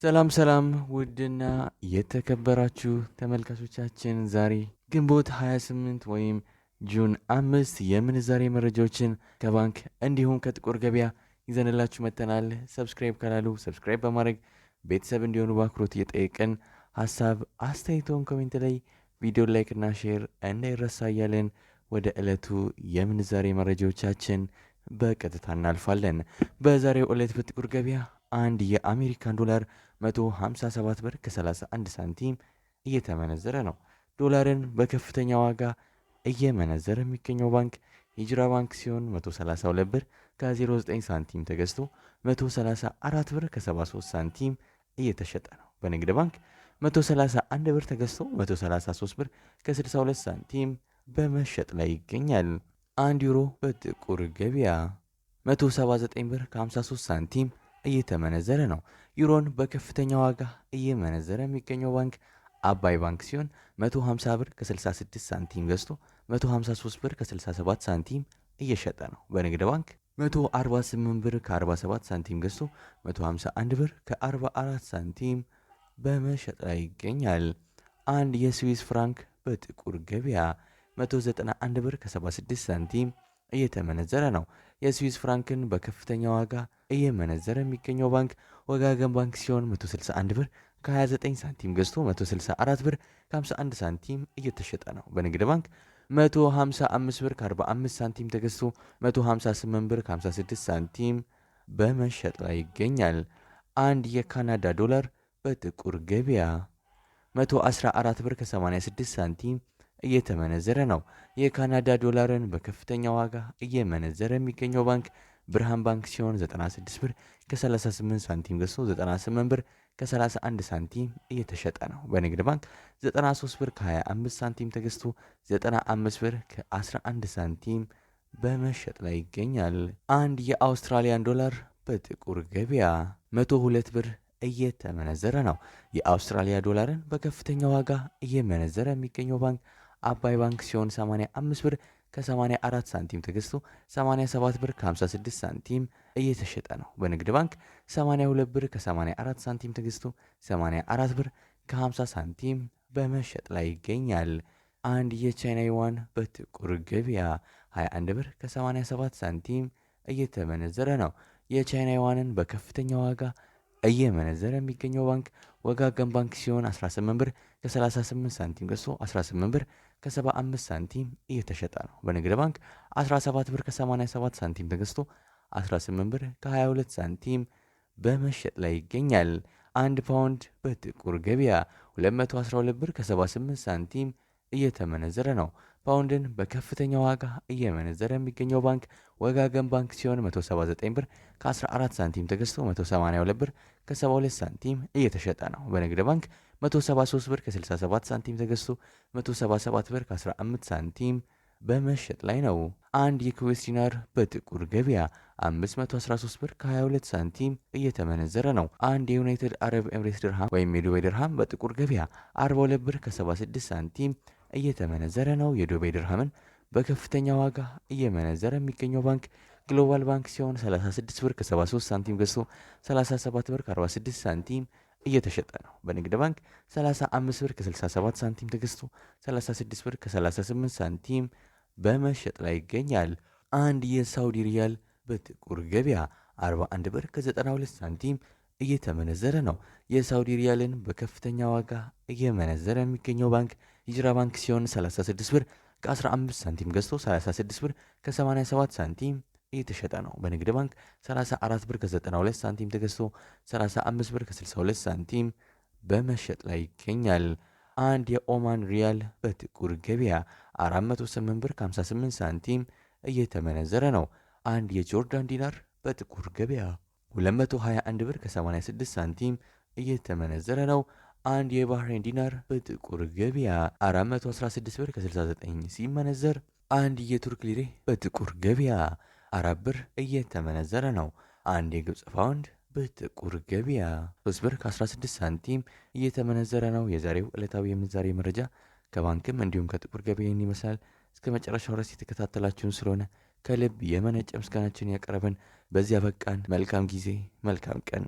ሰላም ሰላም ውድና የተከበራችሁ ተመልካቾቻችን ዛሬ ግንቦት 28 ወይም ጁን 5 የምንዛሬ መረጃዎችን ከባንክ እንዲሁም ከጥቁር ገበያ ይዘንላችሁ መጥተናል። ሰብስክራይብ ካላሉ ሰብስክራይብ በማድረግ ቤተሰብ እንዲሆኑ በአክብሮት እየጠየቅን ሀሳብ አስተያየቶን ኮሜንት ላይ ቪዲዮ ላይክና ሼር እንዳይረሳ እያለን ወደ ዕለቱ የምንዛሬ መረጃዎቻችን በቀጥታ እናልፋለን። በዛሬው ዕለት በጥቁር ገበያ አንድ የአሜሪካን ዶላር 157 ብር ከ31 ሳንቲም እየተመነዘረ ነው። ዶላርን በከፍተኛ ዋጋ እየመነዘረ የሚገኘው ባንክ ሂጅራ ባንክ ሲሆን 132 ብር ከ09 ሳንቲም ተገዝቶ 134 ብር ከ73 ሳንቲም እየተሸጠ ነው። በንግድ ባንክ 131 ብር ተገዝቶ 133 ብር ከ62 ሳንቲም በመሸጥ ላይ ይገኛል። አንድ ዩሮ በጥቁር ገበያ 179 ብር ከ53 ሳንቲም እየተመነዘረ ነው። ዩሮን በከፍተኛ ዋጋ እየመነዘረ የሚገኘው ባንክ አባይ ባንክ ሲሆን 150 ብር ከ66 ሳንቲም ገዝቶ 153 ብር ከ67 ሳንቲም እየሸጠ ነው። በንግድ ባንክ 148 ብር ከ47 ሳንቲም ገዝቶ 151 ብር ከ44 ሳንቲም በመሸጥ ላይ ይገኛል። አንድ የስዊስ ፍራንክ በጥቁር ገበያ 191 ብር ከ76 ሳንቲም እየተመነዘረ ነው። የስዊስ ፍራንክን በከፍተኛ ዋጋ እየመነዘረ የሚገኘው ባንክ ወጋገን ባንክ ሲሆን 161 ብር ከ29 ሳንቲም ገዝቶ 164 ብር ከ51 ሳንቲም እየተሸጠ ነው። በንግድ ባንክ 155 ብር ከ45 ሳንቲም ተገዝቶ 158 ብር ከ56 ሳንቲም በመሸጥ ላይ ይገኛል። አንድ የካናዳ ዶላር በጥቁር ገበያ 114 ብር ከ86 ሳንቲም እየተመነዘረ ነው። የካናዳ ዶላርን በከፍተኛ ዋጋ እየመነዘረ የሚገኘው ባንክ ብርሃን ባንክ ሲሆን 96 ብር ከ38 ሳንቲም ገዝቶ 98 ብር ከ31 ሳንቲም እየተሸጠ ነው። በንግድ ባንክ 93 ብር ከ25 ሳንቲም ተገዝቶ 95 ብር ከ11 ሳንቲም በመሸጥ ላይ ይገኛል። አንድ የአውስትራሊያን ዶላር በጥቁር ገበያ 102 ብር እየተመነዘረ ነው። የአውስትራሊያ ዶላርን በከፍተኛ ዋጋ እየመነዘረ የሚገኘው ባንክ አባይ ባንክ ሲሆን 85 ብር ከ84 ሳንቲም ተገዝቶ 87 ብር ከ56 ሳንቲም እየተሸጠ ነው። በንግድ ባንክ 82 ብር ከ84 ሳንቲም ተገዝቶ 84 ብር ከ50 ሳንቲም በመሸጥ ላይ ይገኛል። አንድ የቻይና ዩዋን በጥቁር ገበያ 21 ብር ከ87 ሳንቲም እየተመነዘረ ነው። የቻይና ዩዋንን በከፍተኛ ዋጋ እየመነዘረ የሚገኘው ባንክ ወጋገን ባንክ ሲሆን 18 ብር ከ38 ሳንቲም ገዝቶ 18 ብር ከ75 ሳንቲም እየተሸጠ ነው። በንግድ ባንክ 17 ብር ከ87 ሳንቲም ተገዝቶ 18 ብር ከ22 ሳንቲም በመሸጥ ላይ ይገኛል። አንድ ፓውንድ በጥቁር ገበያ 212 ብር ከ78 ሳንቲም እየተመነዘረ ነው። ፓውንድን በከፍተኛ ዋጋ እየመነዘረ የሚገኘው ባንክ ወጋገን ባንክ ሲሆን 179 ብር ከ14 ሳንቲም ተገዝቶ 182 ብር ከ72 ሳንቲም እየተሸጠ ነው። በንግድ ባንክ 173 ብር ከ67 ሳንቲም ተገዝቶ 177 ብር ከ15 ሳንቲም በመሸጥ ላይ ነው። አንድ የኩዌስ ዲናር በጥቁር ገበያ 513 ብር ከ22 ሳንቲም እየተመነዘረ ነው። አንድ የዩናይትድ አረብ ኤምሬትስ ድርሃም ወይም የዱባይ ድርሃም በጥቁር ገበያ 42 ብር ከ76 ሳንቲም እየተመነዘረ ነው። የዱባይ ድርሃምን በከፍተኛ ዋጋ እየመነዘረ የሚገኘው ባንክ ግሎባል ባንክ ሲሆን 36 ብር ከ73 ሳንቲም ገዝቶ 37 ብር ከ46 ሳንቲም እየተሸጠ ነው። በንግድ ባንክ 35 ብር ከ67 ሳንቲም ተገዝቶ 36 ብር ከ38 ሳንቲም በመሸጥ ላይ ይገኛል። አንድ የሳውዲ ሪያል በጥቁር ገበያ 41 ብር ከ92 ሳንቲም እየተመነዘረ ነው። የሳውዲ ሪያልን በከፍተኛ ዋጋ እየመነዘረ የሚገኘው ባንክ ሂጅራ ባንክ ሲሆን 36 ብር ከ15 ሳንቲም ገዝቶ 36 ብር ከ87 ሳንቲም እየተሸጠ ነው። በንግድ ባንክ 34 ብር ከ92 ሳንቲም ተገዝቶ 35 ብር ከ62 ሳንቲም በመሸጥ ላይ ይገኛል። አንድ የኦማን ሪያል በጥቁር ገበያ 408 ብር ከ58 ሳንቲም እየተመነዘረ ነው። አንድ የጆርዳን ዲናር በጥቁር ገበያ 221 ብር ከ86 ሳንቲም እየተመነዘረ ነው። አንድ የባህሬን ዲናር በጥቁር ገበያ 416 ብር ከ69 ሲመነዘር አንድ የቱርክ ሊሬ በጥቁር ገበያ 4 ብር እየተመነዘረ ነው። አንድ የግብፅ ፓውንድ በጥቁር ገበያ 3 ብር ከ16 ሳንቲም እየተመነዘረ ነው። የዛሬው ዕለታዊ የምንዛሬ መረጃ ከባንክም እንዲሁም ከጥቁር ገበያ ይመስላል። እስከ መጨረሻው ድረስ የተከታተላችሁን ስለሆነ ከልብ የመነጨ ምስጋናችን ያቀረበን በዚያ በቃን። መልካም ጊዜ፣ መልካም ቀን